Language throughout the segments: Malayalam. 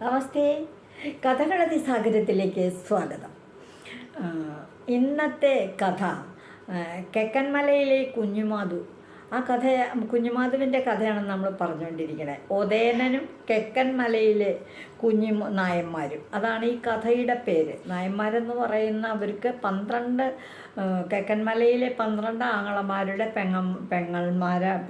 നമസ്തേ. കഥകളതി സാഗരത്തിലേക്ക് സ്വാഗതം. ഇന്നത്തെ കഥ കെക്കൻമലയിലെ കുഞ്ഞുമാധു. ആ കഥ കുഞ്ഞുമാധുവിൻ്റെ കഥയാണ് നമ്മൾ പറഞ്ഞുകൊണ്ടിരിക്കുന്നത്. ഒതേനനും കെക്കൻമലയിലെ നായന്മാരും, അതാണ് ഈ കഥയുടെ പേര്. നായന്മാരെന്ന് പറയുന്ന അവർക്ക് 12 കെക്കൻമലയിലെ 12 ആങ്ങളമാരുടെ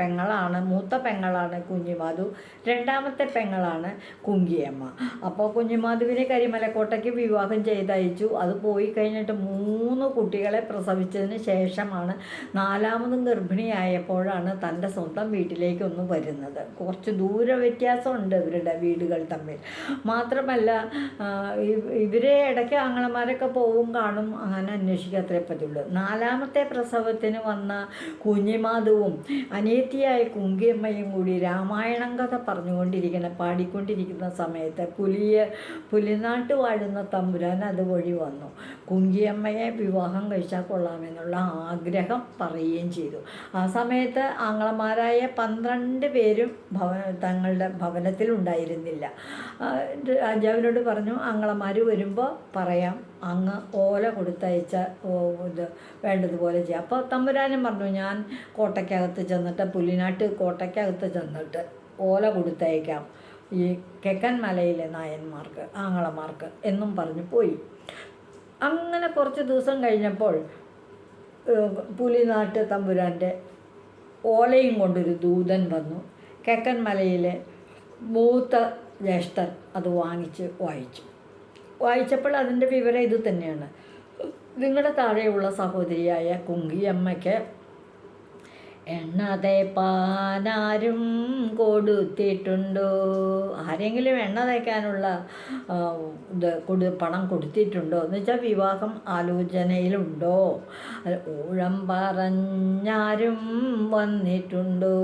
പെങ്ങളാണ്. മൂത്ത പെങ്ങളാണ് കുഞ്ഞുമാധു, രണ്ടാമത്തെ പെങ്ങളാണ് കുങ്കിയമ്മ. അപ്പോൾ കുഞ്ഞുമാധുവിനെ കരിമലക്കോട്ടയ്ക്ക് വിവാഹം ചെയ്തയച്ചു. അത് പോയി കഴിഞ്ഞിട്ട് 3 കുട്ടികളെ പ്രസവിച്ചതിന് ശേഷമാണ് 4ാമതും ഗർഭിണിയായപ്പോഴാണ് തൻ്റെ സ്വന്തം വീട്ടിലേക്കൊന്ന് വരുന്നത്. കുറച്ച് ദൂര വ്യത്യാസമുണ്ട് ഇവരുടെ വീടുകൾ തമ്മിൽ. മാത്രമല്ല ഇവരെ ഇടയ്ക്ക് ആങ്ങളമാരൊക്കെ പോവും കാണും, അങ്ങനെ അന്വേഷിക്കാത്രേ പറ്റുള്ളൂ. 4ാമത്തെ പ്രസവത്തിന് വന്ന കുഞ്ഞിമാധുവും അനിയത്തിയായ കുങ്കിയമ്മയും കൂടി രാമായണം കഥ പാടിക്കൊണ്ടിരിക്കുന്ന സമയത്ത് പുലിനാട്ട് വാഴുന്ന തമ്പുരാൻ അതുവഴി വന്നു. കുങ്കിയമ്മയെ വിവാഹം കഴിച്ചാൽ കൊള്ളാമെന്നുള്ള ആഗ്രഹം പറയുകയും ചെയ്തു. ആ സമയത്ത് ആങ്ങളമാരായ 12 പേരും തങ്ങളുടെ ഭവനത്തിലുണ്ടായിരുന്നില്ല. രാജാവിനോട് പറഞ്ഞു, ആങ്ങളമാർ വരുമ്പോൾ പറയാം, അങ്ങ് ഓല കൊടുത്തയച്ച വേണ്ടതുപോലെ ചെയ്യാം. അപ്പോൾ തമ്പുരാനും പറഞ്ഞു, ഞാൻ കോട്ടയ്ക്കകത്ത് ചെന്നിട്ട് ഓല കൊടുത്തയക്കാം ഈ കെക്കൻമലയിലെ നായന്മാർക്ക്, ആങ്ങളമാർക്ക് എന്നും പറഞ്ഞു പോയി. അങ്ങനെ കുറച്ച് ദിവസം കഴിഞ്ഞപ്പോൾ പുലിനാട്ട് തമ്പുരാൻ്റെ ഓലയും കൊണ്ടൊരു ദൂതൻ വന്നു. കെക്കൻമലയിലെ മൂത്ത ജ്യേഷ്ഠൻ അത് വായിച്ചപ്പോൾ അതിൻ്റെ വിവരം ഇത് തന്നെയാണ്. നിങ്ങളുടെ താഴെയുള്ള സഹോദരിയായ കുങ്കിയമ്മയ്ക്ക് എണ്ണ തേപ്പാനാരും കൊടുത്തിട്ടുണ്ടോ? ആരെങ്കിലും എണ്ണ തേക്കാനുള്ള പണം കൊടുത്തിട്ടുണ്ടോ എന്ന് വെച്ചാൽ വിവാഹം ആലോചനയിലുണ്ടോ? ഊഴം പറഞ്ഞാരും വന്നിട്ടുണ്ടോ?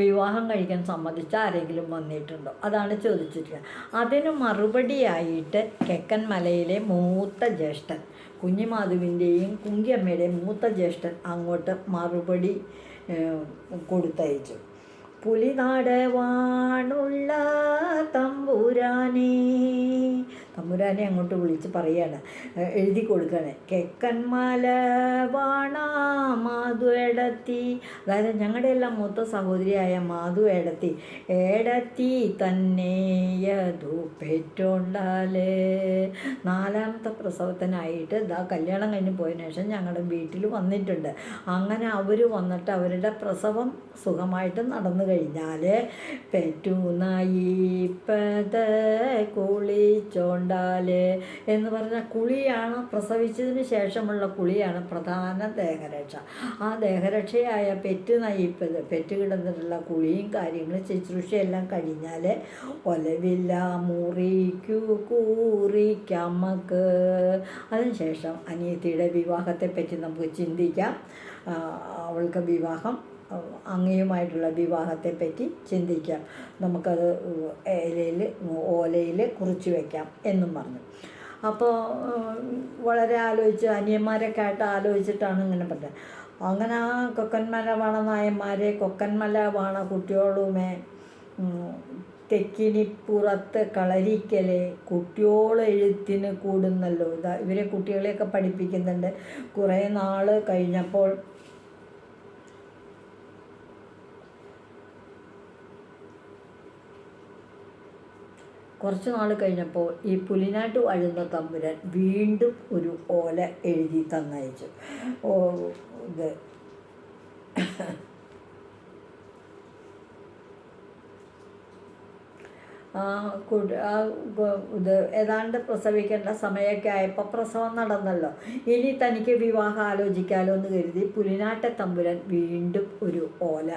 വിവാഹം കഴിക്കാൻ സമ്മതിച്ച ആരെങ്കിലും വന്നിട്ടുണ്ടോ? അതാണ് ചോദിച്ചിട്ടുള്ളത്. അതിന് മറുപടിയായിട്ട് കെക്കൻമലയിലെ മൂത്ത ജ്യേഷ്ഠൻ, കുഞ്ഞിമാധുവിൻ്റെയും കുങ്കിയമ്മയുടെയും മൂത്ത ജ്യേഷ്ഠൻ അങ്ങോട്ട് മറുപടി കൊടുത്തയച്ചു. പുലിനാട് വാണുള്ള തമ്പുരാനെ അങ്ങോട്ട് വിളിച്ച് പറയാണ്, എഴുതി കൊടുക്കുകയാണ്. കെക്കൻമല വാണ മാധു ഏടത്തി, അതായത് ഞങ്ങളുടെ എല്ലാം മൂത്ത സഹോദരിയായ മാധു ഏടത്തി തന്നെയതു പെറ്റോണ്ടാല്. 4ാമത്തെ പ്രസവത്തിനായിട്ട് കല്യാണം കഴിഞ്ഞ് പോയതിനു ശേഷം ഞങ്ങളുടെ വീട്ടിൽ വന്നിട്ടുണ്ട്. അങ്ങനെ അവർ വന്നിട്ട് അവരുടെ പ്രസവം സുഖമായിട്ട് നടന്നു കഴിഞ്ഞാൽ പെറ്റുനായിപ്പത കുളിച്ചോണ്ടാല് എന്ന് പറഞ്ഞാൽ കുളിയാണ്, പ്രസവിച്ചതിന് ശേഷമുള്ള കുളിയാണ് പ്രധാന ദേഹരക്ഷ. ആ ദേഹരക്ഷയായ പെറ്റ് കിടന്നിട്ടുള്ള കുളിയും കാര്യങ്ങളും ശുശ്രൂഷയെല്ലാം കഴിഞ്ഞാൽ ഒലവില്ല മുറിക്കു കൂറിക്കമ്മക്ക്. അതിനുശേഷം അനിയത്തിയുടെ വിവാഹത്തെപ്പറ്റി നമുക്ക് ചിന്തിക്കാം. അവൾക്ക് അങ്ങയുമായിട്ടുള്ള വിവാഹത്തെപ്പറ്റി ചിന്തിക്കാം. നമുക്കത് ഓലയിൽ കുറിച്ച് വയ്ക്കാം എന്നും പറഞ്ഞു. അപ്പോൾ വളരെ അനിയന്മാരൊക്കെ ആയിട്ട് ആലോചിച്ചിട്ടാണ് ഇങ്ങനെ പറഞ്ഞത്. അങ്ങനെ ആ കൊക്കൻമല വാണ നായന്മാരെ കൊക്കൻമല വാണ കുട്ടിയോളുമേ തെക്കിനിപ്പുറത്ത് കളരിക്കലെ കുട്ടിയോളെഴുത്തിന് കൂടുന്നല്ലോ. ഇവരെ കുട്ടികളെയൊക്കെ പഠിപ്പിക്കുന്നുണ്ട്. കുറേ നാൾ കഴിഞ്ഞപ്പോൾ ഈ പുലിനാട്ട് വാഴുന്ന തമ്പുരാൻ വീണ്ടും ഒരു ഓല എഴുതി തന്നയച്ചു. ഏതാണ്ട് പ്രസവിക്കേണ്ട സമയമൊക്കെ ആയപ്പോൾ പ്രസവം നടന്നല്ലോ. ഇനി തനിക്ക് വിവാഹം ആലോചിക്കാമല്ലോ എന്ന് കരുതി പുലിനാട്ടെ തമ്പുരാൻ വീണ്ടും ഒരു ഓല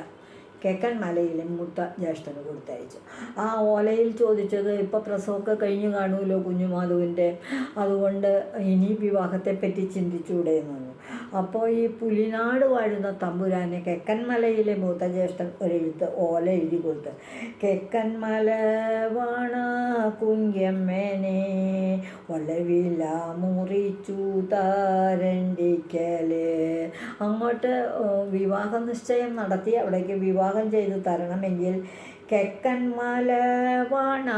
കെക്കൻമലയിലെ മൂത്ത ജ്യേഷ്ഠന് കൊടുത്തയച്ചു. ആ ഓലയിൽ ചോദിച്ചത്, ഇപ്പോൾ പ്രസവമൊക്കെ കഴിഞ്ഞു കാണുമല്ലോ കുഞ്ഞുമാധുവിൻ്റെ, അതുകൊണ്ട് ഇനി വിവാഹത്തെപ്പറ്റി ചിന്തിച്ചുകൂടെ എന്ന് പറഞ്ഞു. അപ്പോൾ ഈ പുലിനാട് വാഴുന്ന തമ്പുരാനെ കെക്കൻമലയിലെ മൂത്ത ജ്യേഷ്ഠൻ ഓല എഴുതി കൊടുത്ത്, കെക്കൻമല വാണ കുങ്കിയമ്മേനെ ഒലവില മുറിച്ചു താരണ്ടിക്കല്. അങ്ങോട്ട് വിവാഹ നിശ്ചയം നടത്തി അവിടേക്ക് വിവാഹം ചെയ്ത് തരണമെങ്കിൽ കെക്കന്മല വാണ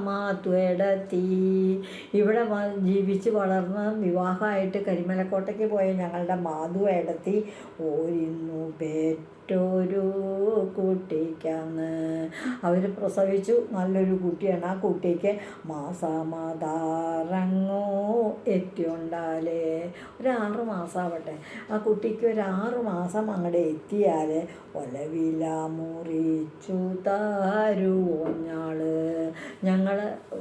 മാത്തുവേടത്തി. ഇവിടെ ജീവിച്ച് വളർന്ന് വിവാഹമായിട്ട് കരിമലക്കോട്ടയ്ക്ക് പോയ ഞങ്ങളുടെ മാധുവേടത്തി ഓരിന്നു പെറ്റൊരു കുട്ടിക്കാന്ന്. അവർ പ്രസവിച്ചു, നല്ലൊരു കുട്ടിയാണ്. ആ കുട്ടിക്ക് മാസാമാതാറങ്ങോ എത്തിയുണ്ടാലേ ഒരു 6 മാസമാവട്ടെ. ആ കുട്ടിക്ക് ഒരു 6 മാസം അങ്ങോട്ട് എത്തിയാൽ ഒലവില മുറിച്ചു തരുവോഞ്ഞാള്. ഞങ്ങൾ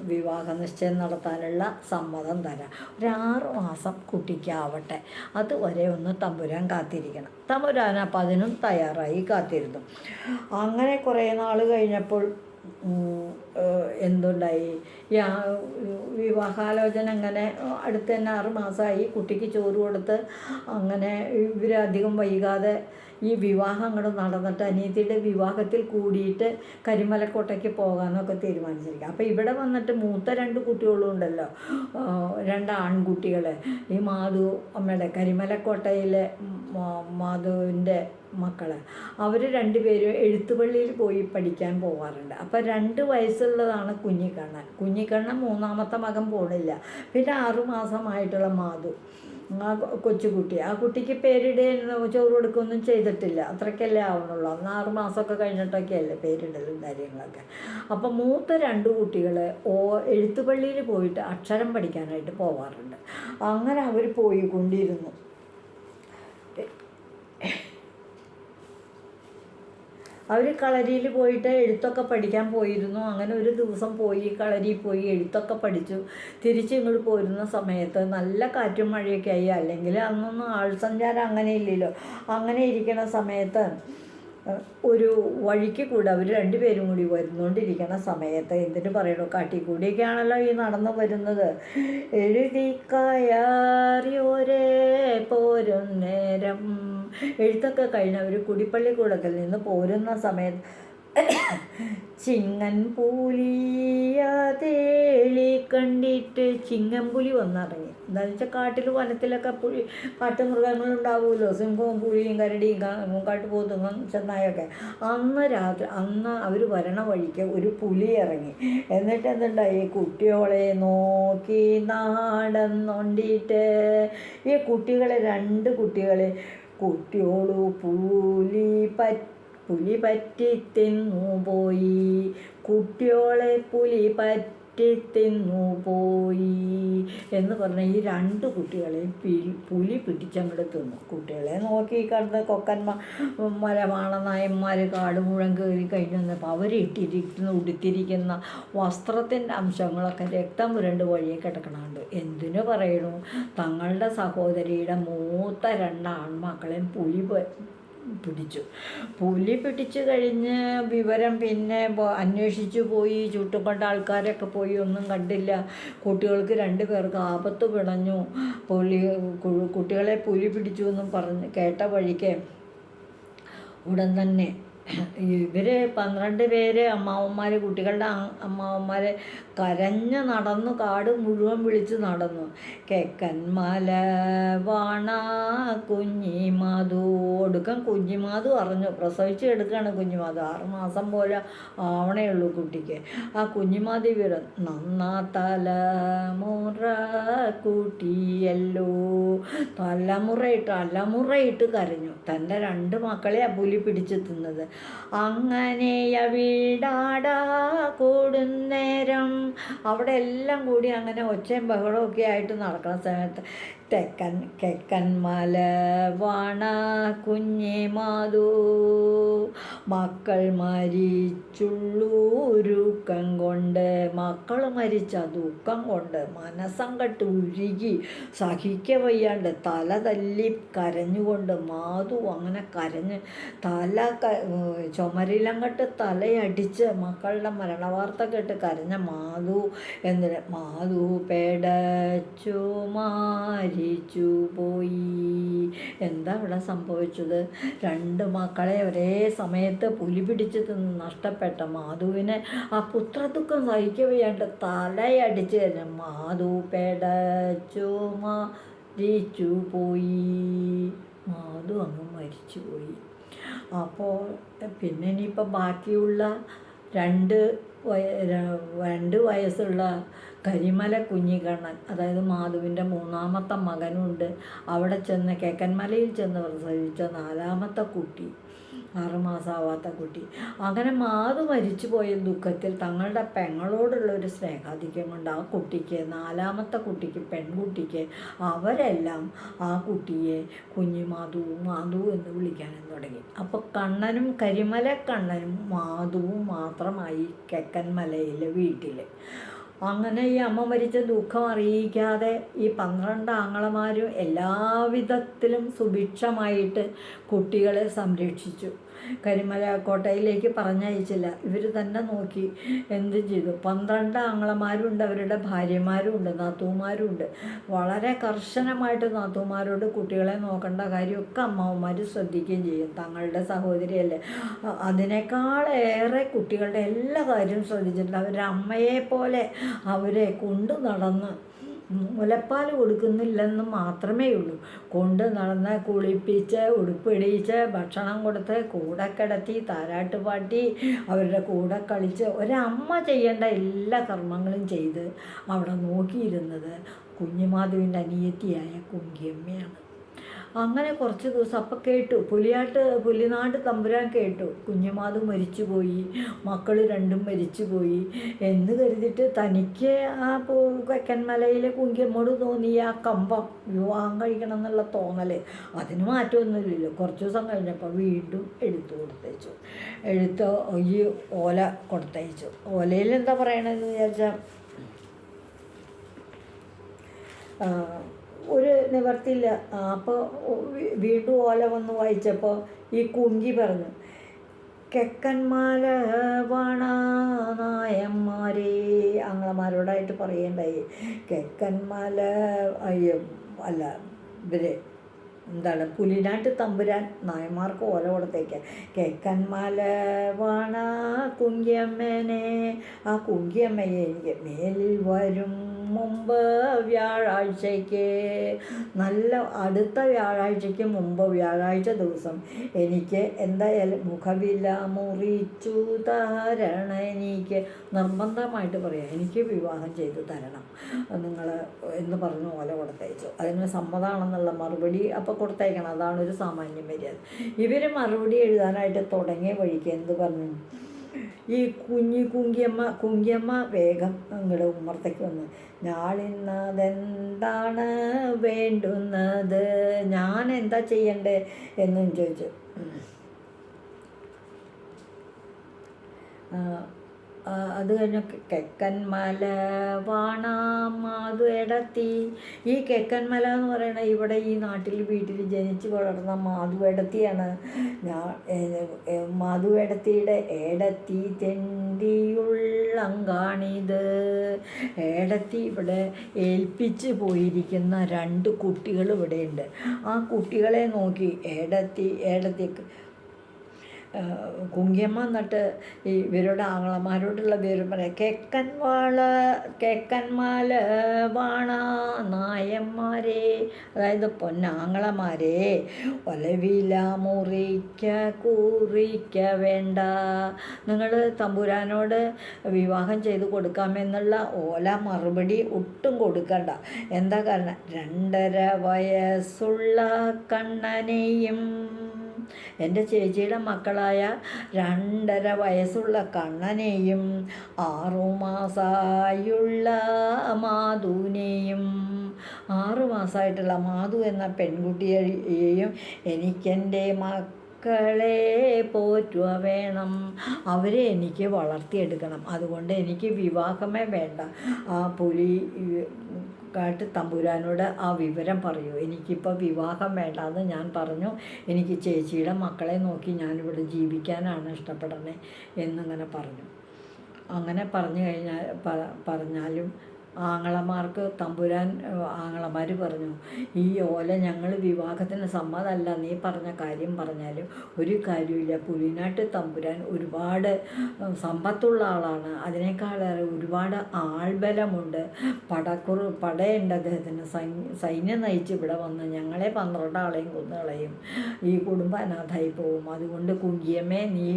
വിവാഹ നിശ്ചയം നടത്താനുള്ള സമ്മതം തരാം. ഒരു 6 മാസം കുട്ടിക്കാവട്ടെ, അതുവരെ ഒന്ന് തമ്പുരാൻ കാത്തിരിക്കണം. തമ്പുരാൻ അപ്പം അതിനും തയ്യാറായി കാത്തിരുന്നു. അങ്ങനെ കുറേ നാൾ കഴിഞ്ഞപ്പോൾ എന്തുണ്ടായി, ഈ വിവാഹാലോചന അങ്ങനെ അടുത്ത് തന്നെ 6 മാസമായി. കുട്ടിക്ക് ചോറ് കൊടുത്ത് അങ്ങനെ ഇവരധികം വൈകാതെ ഈ വിവാഹം അങ്ങോട്ട് നടന്നിട്ട് അനിയത്തിയുടെ വിവാഹത്തിൽ കൂടിയിട്ട് കരിമലക്കോട്ടയ്ക്ക് പോകാമെന്നൊക്കെ തീരുമാനിച്ചിരിക്കുക. അപ്പോൾ ഇവിടെ വന്നിട്ട് മൂത്ത 2 കുട്ടികളും ഉണ്ടല്ലോ, 2 ആൺകുട്ടികൾ. ഈ മാധു അമ്മയുടെ കരിമലക്കോട്ടയിലെ മാധുവിൻ്റെ മക്കൾ, അവർ 2 പേരും എഴുത്തുപള്ളിയിൽ പോയി പഠിക്കാൻ പോകാറുണ്ട്. അപ്പോൾ 2 വയസ്സുള്ളതാണ് കുഞ്ഞിക്കണ്ണൻ. കുഞ്ഞിക്കണ്ണൻ 3ാമത്തെ മകൻ പോണില്ല. പിന്നെ 6 മാസമായിട്ടുള്ള മാധു, ആ കൊച്ചുകുട്ടി. ആ കുട്ടിക്ക് പേരിടുകയും ചോറ് കൊടുക്കുകയൊന്നും ചെയ്തിട്ടില്ല, അത്രയ്ക്കല്ലേ ആവണുള്ളൂ. അന്ന് 6 മാസമൊക്കെ കഴിഞ്ഞിട്ടൊക്കെയല്ലേ പേരിടലും കാര്യങ്ങളൊക്കെ. അപ്പം മൂത്ത 2 കുട്ടികൾ എഴുത്തുപള്ളിയിൽ പോയിട്ട് അക്ഷരം പഠിക്കാനായിട്ട് പോകാറുണ്ട്. അങ്ങനെ അവർ പോയിക്കൊണ്ടിരുന്നു. അവർ കളരിയിൽ പോയിട്ട് എഴുത്തൊക്കെ പഠിക്കാൻ പോയിരുന്നു. അങ്ങനെ ഒരു ദിവസം പോയി കളരിയിൽ പോയി എഴുത്തൊക്കെ പഠിച്ചു. തിരിച്ച് ഇങ്ങോട്ട് പോരുന്ന സമയത്ത് നല്ല കാറ്റും മഴയൊക്കെ ആയി. അല്ലെങ്കിൽ അന്നൊന്നും ആൾ സഞ്ചാരം അങ്ങനെ ഇല്ലല്ലോ. അങ്ങനെ ഇരിക്കുന്ന സമയത്ത് ഒരു വഴിക്ക് കൂടെ അവർ 2 പേരും കൂടി വരുന്നുകൊണ്ടിരിക്കുന്ന സമയത്ത്, എന്തിനു പറയണോ, കാട്ടിക്കൂടിയൊക്കെയാണല്ലോ ഈ നടന്നു വരുന്നത്. എഴുതിക്കയറിയോരേ പോരും നേരം. എഴുത്തൊക്കെ കഴിഞ്ഞ് അവർ കുടിപ്പള്ളിക്കൂടത്തിൽ നിന്ന് പോരുന്ന സമയത്ത് ചിങ്ങൻ പൂലിയാതേളി കണ്ടിട്ട് ചിങ്ങംപുലി വന്നിറങ്ങി. എന്താണെന്ന് വെച്ചാൽ കാട്ടിൽ വനത്തിലൊക്കെ കാട്ടുമൃഗങ്ങളുണ്ടാവുമല്ലോ, സിംഹവും പുലിയും കരടിയും കാട്ടുപോത്തും ചെന്നായൊക്കെ. അന്ന് അവർ വരണ വഴിക്ക് ഒരു പുലി ഇറങ്ങി. എന്നിട്ട് എന്തുണ്ടായി, കുട്ടികളെ നോക്കി നടന്നോണ്ടിട്ട് ഈ കുട്ടികളെ 2 കുട്ടികളെ കുട്ടിയോളു പുലി പറ്റി തിന്നു പോയി. കുട്ടിയോളെ പുലി പറ്റി തിന്നു പോയി എന്ന് പറഞ്ഞാൽ ഈ 2 കുട്ടികളെയും പുലി പിടിച്ചങ്ങോട്ട് തിന്നു. കുട്ടികളെ നോക്കി കണ്ട് മരമാണനായന്മാർ കാട് മുഴുവൻ കയറി കഴിഞ്ഞ് വന്നപ്പോൾ ഉടുത്തിരിക്കുന്ന വസ്ത്രത്തിൻ്റെ അംശങ്ങളൊക്കെ രക്തം പുരണ്ട് വഴിയെ കിടക്കണുണ്ട്. എന്തിനു പറയണു, തങ്ങളുടെ സഹോദരിയുടെ മൂത്ത 2 ആൺമക്കളെയും പുലി പിടിച്ചു കഴിഞ്ഞ് വിവരം പിന്നെ അന്വേഷിച്ചു പോയി. ചുട്ടുകൊണ്ട ആൾക്കാരൊക്കെ പോയി, ഒന്നും കണ്ടില്ല. കുട്ടികൾക്ക് 2 പേർക്ക് ആപത്ത് പിണഞ്ഞു. കുട്ടികളെ പുലി പിടിച്ചു എന്നും പറഞ്ഞ് കേട്ട വഴിക്ക് ഉടൻ തന്നെ ഇവർ 12 പേര് അമ്മാവന്മാർ, കുട്ടികളുടെ അമ്മാവന്മാർ കരഞ്ഞ് നടന്നു, കാട് മുഴുവൻ വിളിച്ച് നടന്നു. കെക്കന്മല വാണ കുഞ്ഞിമാധു. ഒടുക്കം കുഞ്ഞിമാധു അറിഞ്ഞു, പ്രസവിച്ച് എടുക്കുകയാണ് കുഞ്ഞിമാധു. 6 മാസം പോലെ ആവണേ ഉള്ളൂ കുട്ടിക്ക്. ആ കുഞ്ഞിമാധു വിവരം നന്നാ തലമുറ കൂട്ടിയല്ലോ. തലമുറയിട്ട് കരഞ്ഞു. തൻ്റെ 2 മക്കളെ ആ പുലി പിടിച്ച് തിന്നത്. അങ്ങനെ വീടാടാ കൂടുന്നേരം അവിടെ എല്ലാം കൂടി അങ്ങനെ ഒച്ചയും ബഹളമൊക്കെ ആയിട്ട് നടക്കുന്ന സമയത്ത് കെക്കന്മല വാണ കുഞ്ഞിമാധു. മക്കൾ മരിച്ചുള്ളൂരുക്കം കൊണ്ട്, മക്കൾ മരിച്ച ദുഃഖം കൊണ്ട് മനസ്സങ്കട്ട് ഉരുകി സഹിക്ക വയ്യാണ്ട് തല തല്ലി കരഞ്ഞുകൊണ്ട് മാധു അങ്ങനെ കരഞ്ഞ് ചുമരിലങ്ങട്ട് തലയടിച്ച് മക്കളുടെ മരണവാർത്ത കേട്ട് കരഞ്ഞ മാധു പേടച്ചു മരിച്ചു പോയി. എന്താ ഇവിടെ സംഭവിച്ചത്? 2 മക്കളെ ഒരേ സമയത്ത് പുലി പിടിച്ച് തിന്ന് നഷ്ടപ്പെട്ട മാധുവിന് ആ പുത്രദുഃഖം സഹിക്കവയ്യാണ്ട് തലയടിച്ച് കഴിഞ്ഞ മാധു പേടച്ചു മരിച്ചു പോയി. മാധു അങ്ങ് മരിച്ചു പോയി. അപ്പോൾ പിന്നെ ഇനിയിപ്പോൾ ബാക്കിയുള്ള രണ്ട് 2 വയസ്സുള്ള കരിമല കുഞ്ഞിക്കണ്ണൻ, അതായത് മാധുവിൻ്റെ 3ാമത്തെ മകനുണ്ട്. അവിടെ ചെന്ന് കേക്കന്മലയിൽ ചെന്ന് പ്രസവിച്ച 4ാമത്തെ കുട്ടി, 6 മാസമാവാത്ത കുട്ടി. അങ്ങനെ മാധു മരിച്ചു പോയ ദുഃഖത്തിൽ തങ്ങളുടെ പെങ്ങളോടുള്ളൊരു സ്നേഹാധിക്യം കൊണ്ട് ആ കുട്ടിക്ക്, 4ാമത്തെ കുട്ടിക്ക്, പെൺകുട്ടിക്ക്, അവരെല്ലാം ആ കുട്ടിയെ മാധു മാധു എന്ന് വിളിക്കാനും തുടങ്ങി. അപ്പോൾ കണ്ണനും, കരിമല കണ്ണനും മാധുവും മാത്രമായി കെക്കന്മലയിലെ വീട്ടിൽ. അങ്ങനെ ഈ അമ്മ മരിച്ച ദുഃഖം അറിയിക്കാതെ ഈ 12 ആങ്ങളമാരും എല്ലാവിധത്തിലും സുഭിക്ഷമായിട്ട് കുട്ടികളെ സംരക്ഷിച്ചു. കരിമല കോട്ടയിലേക്ക് പറഞ്ഞയച്ചില്ല, ഇവർ തന്നെ നോക്കി എന്ത് ചെയ്തു. 12 ആങ്ങളമാരുണ്ട്, അവരുടെ ഭാര്യമാരുമുണ്ട്, നാത്തൂമാരുമുണ്ട്. വളരെ കർശനമായിട്ട് നാത്തൂമാരോട് കുട്ടികളെ നോക്കേണ്ട കാര്യമൊക്കെ അമ്മാവന്മാർ ശ്രദ്ധിക്കുകയും ചെയ്യും. തങ്ങളുടെ സഹോദരിയല്ലേ, അതിനേക്കാളേറെ കുട്ടികളുടെ എല്ലാ കാര്യവും ശ്രദ്ധിച്ചിട്ടുണ്ട്. അവരുടെ അമ്മയെപ്പോലെ അവരെ കൊണ്ടു നടന്ന്, മുലപ്പാൽ കൊടുക്കുന്നില്ലെന്ന് മാത്രമേ ഉള്ളൂ, കൊണ്ട് നടന്ന് കുളിപ്പിച്ച്, ഉടുപ്പിടിച്ച്, ഭക്ഷണം കൊടുത്ത്, കൂടെ കിടത്തി, താരാട്ട് പാട്ടി, അവരുടെ കൂടെ കളിച്ച്, ഒരമ്മ ചെയ്യേണ്ട എല്ലാ കർമ്മങ്ങളും ചെയ്ത് അവിടെ നോക്കിയിരുന്നത് കുഞ്ഞിമാധുവിൻ്റെ അനിയത്തിയായ കുങ്കിയമ്മയാണ്. അങ്ങനെ കുറച്ച് ദിവസം അപ്പം കേട്ടു, പുലിനാട് തമ്പുരാൻ കേട്ടു കുഞ്ഞിമാധു മരിച്ചുപോയി, മക്കൾ 2ഉം മരിച്ചുപോയി എന്ന് കരുതിയിട്ട് തനിക്ക് ആ കെക്കന്മലയിലെ കുങ്കിയമ്മോട് തോന്നിയ ആ കമ്പം, വിവാഹം കഴിക്കണം എന്നുള്ള തോന്നൽ, അതിന് മാറ്റമൊന്നുമില്ലല്ലോ. കുറച്ച് ദിവസം കഴിഞ്ഞപ്പോൾ വീണ്ടും കൊടുത്തയച്ചു. ഈ ഓല കൊടുത്തയച്ചു. ഓലയിൽ എന്താ പറയണതെന്ന് വിചാരിച്ചാൽ, ഒരു നിവർത്തിയില്ല. അപ്പോൾ വീണ്ടും ഓല വന്ന് വായിച്ചപ്പോൾ ഈ കുങ്കി പറഞ്ഞു, കെക്കന്മാല വാണ നായന്മാരെ, ആങ്ങളമാരോടായിട്ട് പറയണ്ടായി. കെക്കന്മാല അല്ല ഇവരെ എന്താണ്, പുലിനാട്ട് തമ്പുരാൻ നായന്മാർക്ക് ഓല കൊടുത്തേക്ക്. കേക്കന്മല വാണ കുങ്കിയമ്മേനെ, ആ കുങ്കിയമ്മയെ എനിക്ക് മേലിൽ വരും മുമ്പ് വ്യാഴാഴ്ചയ്ക്ക്, നല്ല അടുത്ത വ്യാഴാഴ്ചയ്ക്ക് മുമ്പ്, വ്യാഴാഴ്ച ദിവസം എനിക്ക് എന്തായാലും മുഖവില മുറിച്ചു തരണം. എനിക്ക് നിർബന്ധമായിട്ട് പറയാം, എനിക്ക് വിവാഹം ചെയ്തു തരണം നിങ്ങൾ എന്ന് പറഞ്ഞു ഓല കൊടുത്തയച്ചു. അതിന് സമ്മതമാണെന്നുള്ള മറുപടി അപ്പോൾ കൊടുത്തയക്കണം. അതാണ് ഒരു സാമാന്യ മര്യാദ. ഇവർ മറുപടി എഴുതാനായിട്ട് തുടങ്ങിയ വഴിക്ക് എന്ത് പറഞ്ഞു, ഈ കുങ്കിയമ്മ വേഗം അങ്ങോട്ട് ഉമ്മറത്തേക്ക് വന്ന്, ഞാളിന്നതെന്താണ് വേണ്ടുന്നത്, ഞാൻ എന്താ ചെയ്യണ്ടേ എന്നും ചോദിച്ചു. അത് കഴിഞ്ഞ് കെക്കന്മല വാണ മാധു എടത്തി. ഈ കെക്കന്മല എന്ന് പറയുന്നത് ഇവിടെ ഈ നാട്ടിൽ വീട്ടിൽ ജനിച്ച് വളർന്ന മാധു എടത്തിയാണ്. മാധു എടത്തിയുടെ ഏടത്തി തെണ്ടിയുള്ളങ്കാണിത്. ഏടത്തി ഇവിടെ ഏൽപ്പിച്ച് പോയിരിക്കുന്ന 2 കുട്ടികൾ ഇവിടെയുണ്ട്. ആ കുട്ടികളെ നോക്കി ഏടത്തിക്ക് കുങ്കിയമ്മ എന്നിട്ട് ഇവരുടെ ആങ്ങളമാരോടുള്ള പേര് പറയാം, കേക്കന്മാല വാണ നായന്മാരെ, അതായത് പൊന്നാങ്ങളമാരെ, ഒലവില കുറിക്ക വേണ്ട, നിങ്ങൾ തമ്പുരാനോട് വിവാഹം ചെയ്ത് കൊടുക്കാമെന്നുള്ള ഓല മറുപടി ഒട്ടും കൊടുക്കണ്ട. എന്താ കാരണം, 2.5 വയസ്സുള്ള കണ്ണനെയും, എൻ്റെ ചേച്ചിയുടെ മക്കളായ 2.5 വയസ്സുള്ള കണ്ണനെയും 6 മാസമായുള്ള മാധുവിനെയും, 6 മാസമായിട്ടുള്ള മാധു എന്ന പെൺകുട്ടിയെയും എനിക്കെൻ്റെ മക്കളെ പോറ്റുക വേണം, അവരെ എനിക്ക് വളർത്തിയെടുക്കണം. അതുകൊണ്ട് എനിക്ക് വിവാഹമേ വേണ്ട. ആ തമ്പുരാനോട് ആ വിവരം പറയൂ, എനിക്കിപ്പോൾ വിവാഹം വേണ്ടാന്ന് ഞാൻ പറഞ്ഞു, എനിക്ക് ചേച്ചിയുടെ മക്കളെ നോക്കി ഞാനിവിടെ ജീവിക്കാനാണ് ഇഷ്ടപ്പെടുന്നത് എന്നിങ്ങനെ പറഞ്ഞു. അങ്ങനെ പറഞ്ഞാലും ആങ്ങളമാർക്ക് തമ്പുരാൻ ആങ്ങളമാർ പറഞ്ഞു, ഈ ഓല ഞങ്ങൾ വിവാഹത്തിന് സമ്മതമല്ല, നീ പറഞ്ഞ കാര്യം പറഞ്ഞാലും ഒരു കാര്യമില്ല. പുലിനാട്ട് തമ്പുരാൻ ഒരുപാട് സമ്പത്തുള്ള ആളാണ്, അതിനേക്കാളേറെ ഒരുപാട് ആൾബലമുണ്ട്, പടയുണ്ട് അദ്ദേഹത്തിന്, സൈന്യം നയിച്ച് ഇവിടെ വന്ന് ഞങ്ങളെ 12 ആളെയും കൊന്നുകളയും, ഈ കുടുംബം അനാഥായി പോവും. അതുകൊണ്ട് കുങ്കിയമ്മേ, നീ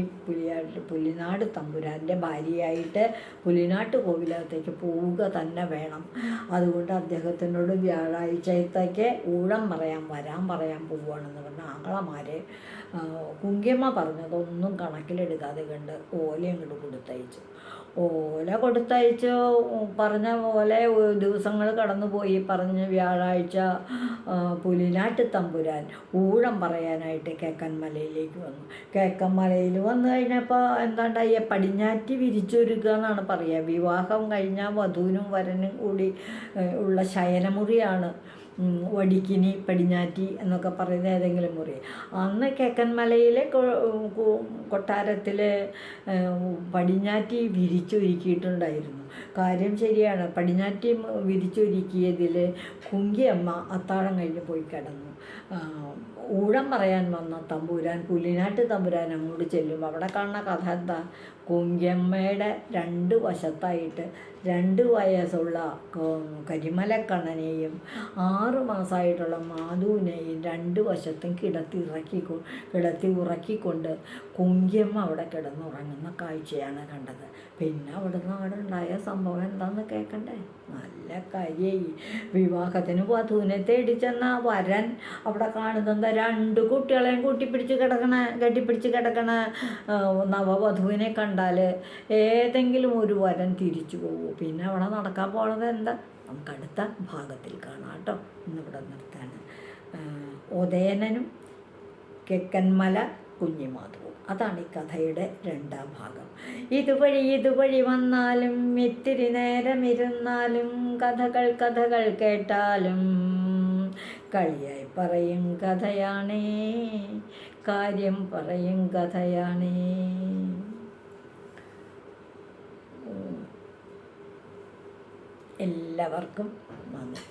പുലിനാട് തമ്പുരാൻ്റെ ഭാര്യയായിട്ട് പുലിനാട്ട് കോവിലകത്തേക്ക് പോവുക തന്നെ വേണം. അതുകൊണ്ട് അദ്ദേഹത്തിനോട് വ്യാഴാഴ്ചത്തേക്ക് ഊഴം വരാൻ പറയാൻ പോവുകയാണെന്ന് പറഞ്ഞ ആങ്ങളമാർ കുങ്കിയമ്മ പറഞ്ഞതൊന്നും കണക്കിലെടുക്കാതെ കണ്ട് ഓല അങ്ങോട്ട് കൊടുത്തയച്ചു. ഓല കൊടുത്തയച്ച് പറഞ്ഞ പോലെ ദിവസങ്ങൾ കടന്നുപോയി. പറഞ്ഞ് വ്യാഴാഴ്ച പുലിനാട്ട് തമ്പുരാൻ ഊഴം പറയാനായിട്ട് കേക്കൻമലയിലേക്ക് വന്നു. കേക്കൻമലയിൽ വന്നു കഴിഞ്ഞപ്പോൾ എന്താണ്ടായി, പടിഞ്ഞാറ്റി വിരിച്ചൊരുക്കുക എന്നാണ് പറയുക. വിവാഹം കഴിഞ്ഞാൽ വധുവിനും വരനും കൂടി ഉള്ള ശയനമുറിയാണ് വടിക്കിനി, പടിഞ്ഞാറ്റി എന്നൊക്കെ പറയുന്ന ഏതെങ്കിലും മുറി. അന്ന് കേക്കൻമലയിലെ കൊട്ടാരത്തിൽ പടിഞ്ഞാറ്റി വിരിച്ചൊരുക്കിയിട്ടുണ്ടായിരുന്നു. കാര്യം ശരിയാണ്. പടിഞ്ഞാറ്റി വിരിച്ചൊരുക്കിയതിൽ കുങ്കിയമ്മ അത്താഴം കഴിഞ്ഞ് പോയി കിടന്നു. ഊഴം പറയാൻ വന്ന തമ്പുരാൻ, പുലിനാട്ട് തമ്പുരാൻ അങ്ങോട്ട് ചെല്ലും. അവിടെ കാണുന്ന കഥ എന്താ, കുങ്കിയമ്മയുടെ 2 വശത്തായിട്ട് 2 വയസ്സുള്ള കരിമലക്കണ്ണനെയും 6 മാസമായിട്ടുള്ള മാധുവിനെയും 2 വശത്തും കിടത്തി ഉറക്കിക്കൊണ്ട് കുങ്കിയമ്മ അവിടെ കിടന്നുറങ്ങുന്ന കാഴ്ചയാണ് കണ്ടത്. പിന്നെ അവിടുന്ന് അവിടെ ഉണ്ടായ സംഭവം എന്താണെന്ന് കേൾക്കണ്ടേ? നല്ല കാര്യമായി. വിവാഹത്തിന് വധുവിനെ തേടി ചെന്ന വരൻ അവിടെ കാണുന്നത് 2 കുട്ടികളെയും കെട്ടിപ്പിടിച്ച് കിടക്കണ നവവധുവിനെ കണ്ടാൽ ഏതെങ്കിലും ഒരു വരൻ തിരിച്ചു പോകും. പിന്നെ അവിടെ നടക്കാൻ പോണത് എന്താ, നമുക്ക് അടുത്ത ഭാഗത്തിൽ കാണാം കേട്ടോ. ഇന്നിവിടെ നിർത്താണ്. ഉദയനനും കെക്കൻമല കുഞ്ഞിമാധവും, അതാണ് ഈ കഥയുടെ 2ാം ഭാഗം. ഇതുവഴി വന്നാലും ഇത്തിരി നേരം ഇരുന്നാലും കഥകൾ കേട്ടാലും കളിയായി പറയും കഥയാണേ, കാര്യം പറയും കഥയാണേ. എല്ലാവർക്കും നന്ദി.